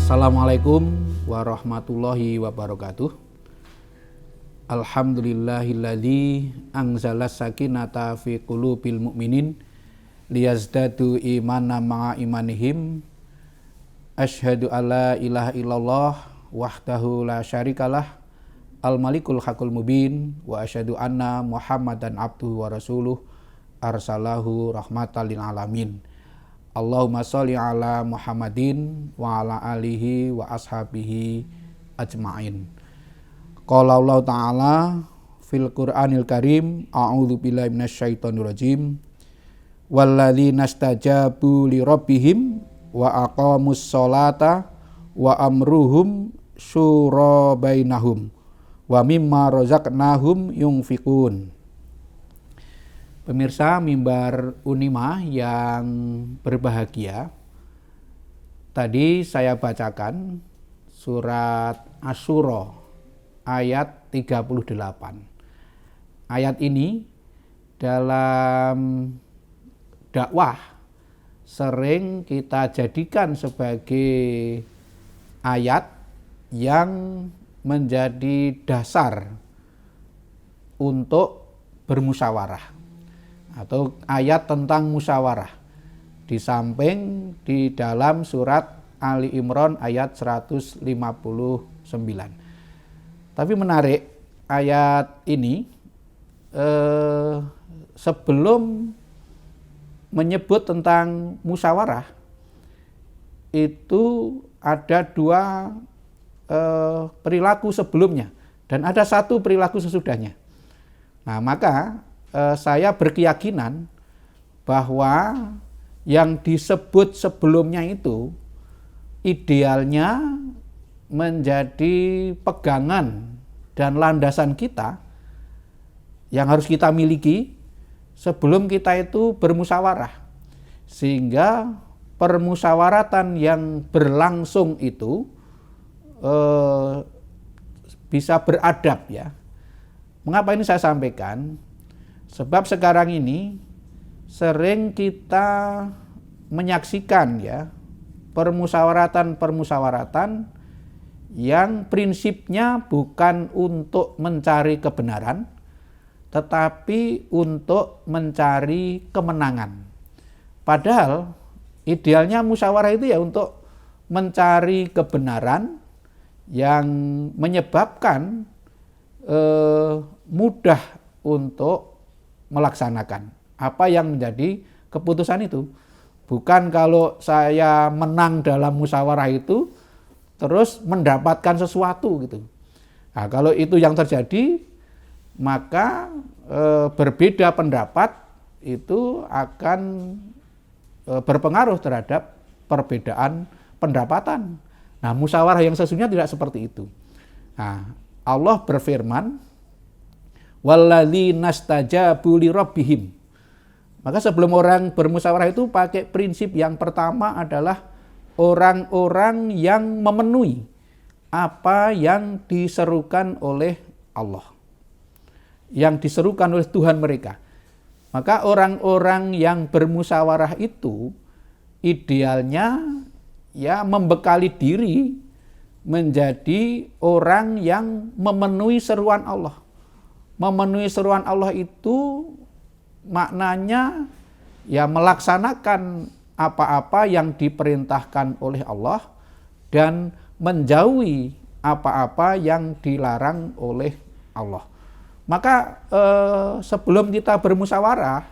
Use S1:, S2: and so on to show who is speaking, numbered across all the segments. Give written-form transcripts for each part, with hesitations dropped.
S1: Assalamualaikum warahmatullahi wabarakatuh. Alhamdulillahilladzi anzalas sakinata fi qulubil mu'minin liyazdadu imanan ma'a imanihim. Asyhadu alla ilaha illallah wahdahu la syarikalah al-malikul haqqul mubin wa asyhadu anna muhammadan abduhu wa rasuluh arsalahu rahmatan lil alamin. Allahumma sholli ala Muhammadin wa ala alihi wa ashabihi ajma'in. Qala Allah Ta'ala fil Qur'anil Karim, a'udzu billahi minasyaitonir rajim. Walladzina stajabu li rabbihim wa aqamus sholata wa amruhum syura bainahum wa mimma razaqnahum yunfiqun. Pemirsa mimbar Unima yang berbahagia, tadi saya bacakan surat Asy-Syura ayat 38. Ayat ini dalam dakwah sering kita jadikan sebagai ayat yang menjadi dasar untuk bermusyawarah, atau ayat tentang musyawarah, di samping di dalam surat Ali Imran ayat 159. Tapi menarik, ayat ini sebelum menyebut tentang musyawarah itu ada dua perilaku sebelumnya dan ada satu perilaku sesudahnya. Nah, maka saya berkeyakinan bahwa yang disebut sebelumnya itu idealnya menjadi pegangan dan landasan kita yang harus kita miliki sebelum kita itu bermusyawarah, sehingga permusyawaratan yang berlangsung itu bisa beradab ya. Mengapa ini saya sampaikan? Sebab sekarang ini sering kita menyaksikan ya permusyawaratan yang prinsipnya bukan untuk mencari kebenaran, tetapi untuk mencari kemenangan. Padahal idealnya musyawarah itu ya untuk mencari kebenaran yang menyebabkan mudah untuk melaksanakan apa yang menjadi keputusan itu. Bukan kalau saya menang dalam musyawarah itu terus mendapatkan sesuatu gitu. Nah, kalau itu yang terjadi, maka berbeda pendapat itu akan berpengaruh terhadap perbedaan pendapatan. Nah, musyawarah yang sesungguhnya tidak seperti itu. Nah, Allah berfirman, walladzina stajabu li rabbihim. Maka sebelum orang bermusyawarah itu pakai prinsip yang pertama adalah orang-orang yang memenuhi apa yang diserukan oleh Allah, yang diserukan oleh Tuhan mereka. Maka orang-orang yang bermusyawarah itu idealnya ya membekali diri menjadi orang yang memenuhi seruan Allah. Memenuhi seruan Allah itu maknanya ya melaksanakan apa-apa yang diperintahkan oleh Allah dan menjauhi apa-apa yang dilarang oleh Allah. Maka sebelum kita bermusyawarah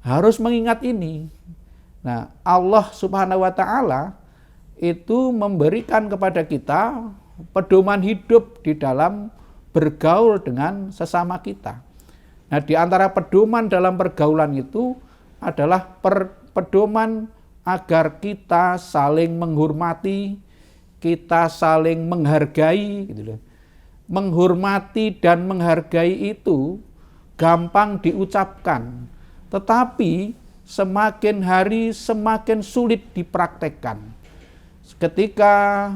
S1: harus mengingat ini. Nah, Allah Subhanahu wa Ta'ala itu memberikan kepada kita pedoman hidup di dalam bergaul dengan sesama kita. Nah, di antara pedoman dalam pergaulan itu adalah pedoman agar kita saling menghormati, kita saling menghargai gitu loh. Menghormati dan menghargai itu gampang diucapkan, tetapi semakin hari semakin sulit dipraktekkan. Ketika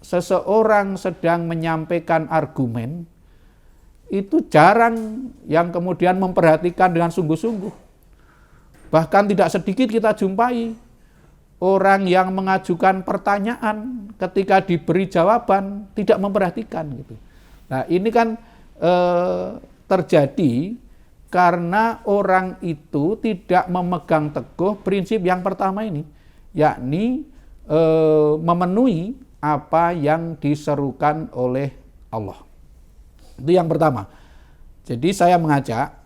S1: seseorang sedang menyampaikan argumen, itu jarang yang kemudian memperhatikan dengan sungguh-sungguh. Bahkan tidak sedikit kita jumpai orang yang mengajukan pertanyaan ketika diberi jawaban tidak memperhatikan gitu. Nah, ini kan terjadi karena orang itu tidak memegang teguh prinsip yang pertama ini, yakni memenuhi apa yang diserukan oleh Allah. Itu yang pertama. Jadi saya mengajak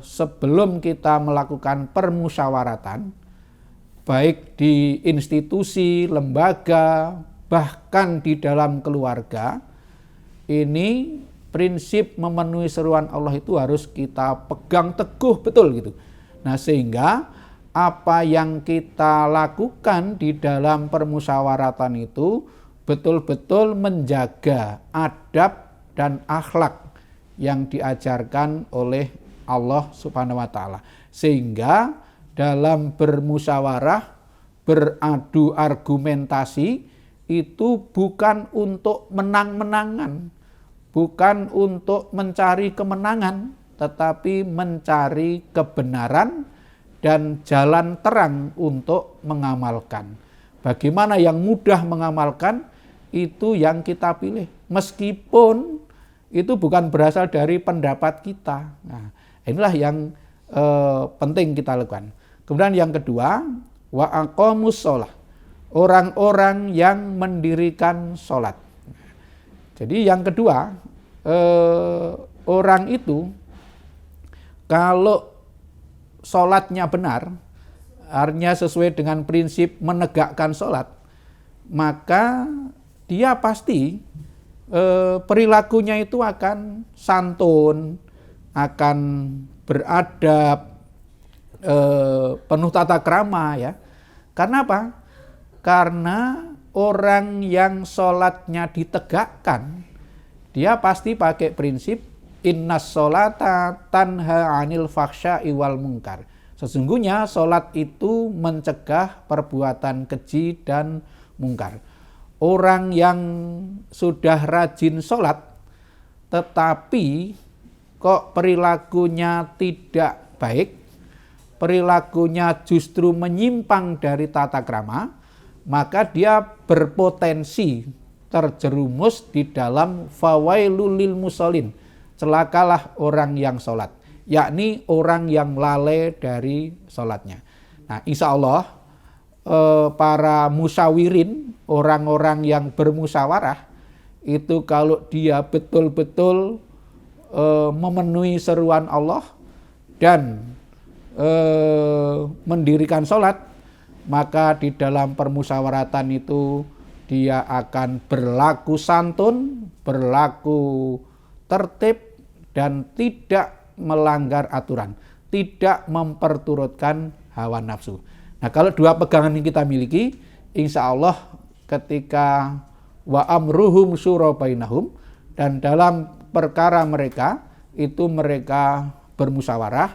S1: sebelum kita melakukan permusyawaratan, baik di institusi, lembaga, bahkan di dalam keluarga, ini prinsip memenuhi seruan Allah itu harus kita pegang teguh betul gitu. Nah, sehingga apa yang kita lakukan di dalam permusyawaratan itu betul-betul menjaga adab dan akhlak yang diajarkan oleh Allah Subhanahu wa taala. Sehingga dalam bermusyawarah, beradu argumentasi itu bukan untuk menang-menangan, bukan untuk mencari kemenangan, tetapi mencari kebenaran dan jalan terang untuk mengamalkan. Bagaimana yang mudah mengamalkan, itu yang kita pilih. Meskipun itu bukan berasal dari pendapat kita. Nah, inilah yang penting kita lakukan. Kemudian yang kedua, wa aqamus shalah. Orang-orang yang mendirikan sholat. Jadi yang kedua, orang itu kalau sholatnya benar, artinya sesuai dengan prinsip menegakkan sholat, maka dia pasti perilakunya itu akan santun, akan beradab, penuh tata krama ya. Karena apa? Karena orang yang sholatnya ditegakkan, dia pasti pakai prinsip innas sholata tanha anil fakhsya'i wal munkar. Sesungguhnya sholat itu mencegah perbuatan keji dan mungkar. Orang yang sudah rajin sholat, tetapi kok perilakunya tidak baik, perilakunya justru menyimpang dari tata krama, maka dia berpotensi terjerumus di dalam fawailul lil musallin, celakalah orang yang sholat, yakni orang yang lalai dari sholatnya. Nah, insya Allah para musyawirin, orang-orang yang bermusyawarah, itu kalau dia betul-betul memenuhi seruan Allah dan mendirikan sholat, maka di dalam permusyawaratan itu dia akan berlaku santun, berlaku tertib, dan tidak melanggar aturan, tidak memperturutkan hawa nafsu. Nah, kalau dua pegangan yang kita miliki, insya Allah ketika wa amruhum syura bainahum, dan dalam perkara mereka itu mereka bermusyawarah,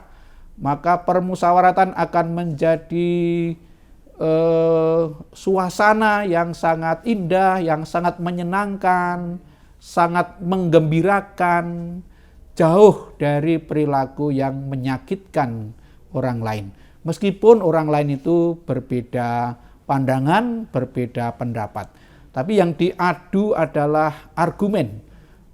S1: maka permusyawaratan akan menjadi suasana yang sangat indah, yang sangat menyenangkan, sangat menggembirakan, jauh dari perilaku yang menyakitkan orang lain. Meskipun orang lain itu berbeda pandangan, berbeda pendapat. Tapi yang diadu adalah argumen,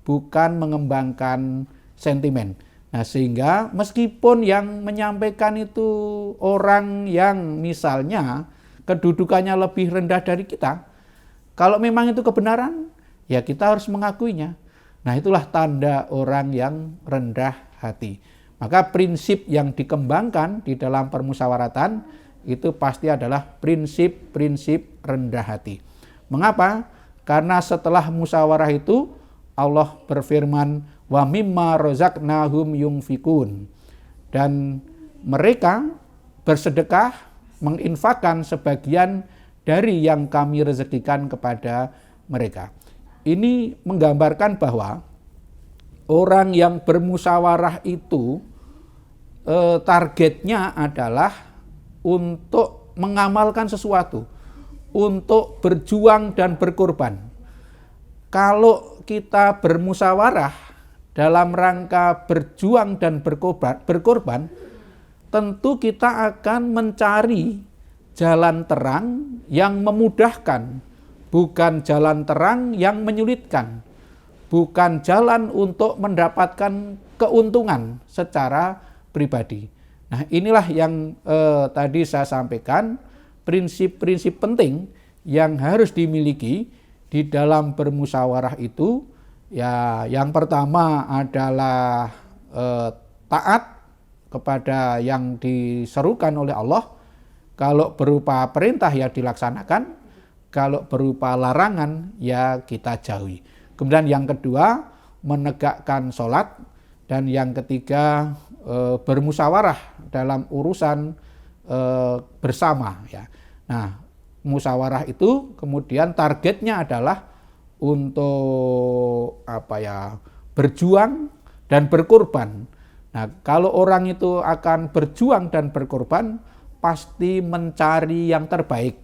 S1: bukan mengembangkan sentimen. Nah, sehingga meskipun yang menyampaikan itu orang yang misalnya kedudukannya lebih rendah dari kita, kalau memang itu kebenaran, ya kita harus mengakuinya. Nah, itulah tanda orang yang rendah hati. Maka prinsip yang dikembangkan di dalam permusyawaratan itu pasti adalah prinsip-prinsip rendah hati. Mengapa? Karena setelah musyawarah itu Allah berfirman, wa mimma razaqnahum yunfikun, dan mereka bersedekah, menginfakkan sebagian dari yang kami rezekikan kepada mereka. Ini menggambarkan bahwa orang yang bermusyawarah itu targetnya adalah untuk mengamalkan sesuatu, untuk berjuang dan berkorban. Kalau kita bermusyawarah dalam rangka berjuang dan berkorban, tentu kita akan mencari jalan terang yang memudahkan bukan jalan terang yang menyulitkan, bukan jalan untuk mendapatkan keuntungan secara pribadi. Nah, inilah yang tadi saya sampaikan, prinsip-prinsip penting yang harus dimiliki di dalam bermusyawarah itu. Ya, yang pertama adalah taat kepada yang diserukan oleh Allah. Kalau berupa perintah ya dilaksanakan, kalau berupa larangan ya kita jauhi. Kemudian yang kedua, menegakkan sholat. Dan yang ketiga, bermusyawarah dalam urusan bersama. Ya. Nah, musyawarah itu kemudian targetnya adalah untuk berjuang dan berkorban. Nah, kalau orang itu akan berjuang dan berkorban, pasti mencari yang terbaik.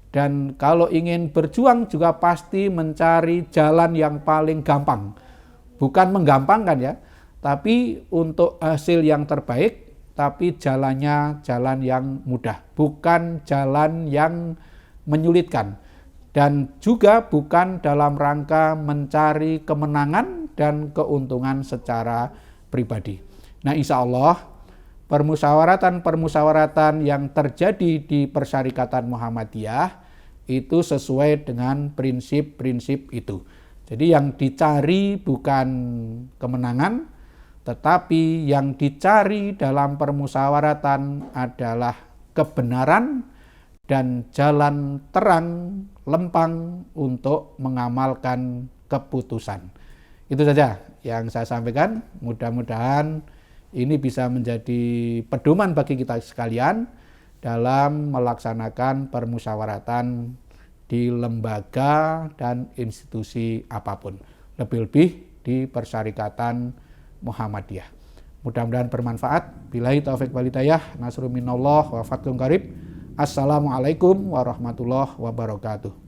S1: Dan kalau ingin berjuang juga pasti mencari jalan yang paling gampang. Bukan menggampangkan ya, tapi untuk hasil yang terbaik, tapi jalannya jalan yang mudah, bukan jalan yang menyulitkan. Dan juga bukan dalam rangka mencari kemenangan dan keuntungan secara pribadi. Nah, insya Allah permusyawaratan yang terjadi di Persyarikatan Muhammadiyah itu sesuai dengan prinsip-prinsip itu. Jadi yang dicari bukan kemenangan, tetapi yang dicari dalam permusyawaratan adalah kebenaran dan jalan terang lempang untuk mengamalkan keputusan. Itu saja yang saya sampaikan. Mudah-mudahan ini bisa menjadi pedoman bagi kita sekalian dalam melaksanakan permusyawaratan di lembaga dan institusi apapun. Lebih-lebih di Persyarikatan Muhammadiyah. Mudah-mudahan bermanfaat. Billahi taufiq wal hidayah. Nasrun minallah wa fathun qarib. Assalamualaikum warahmatullahi wabarakatuh.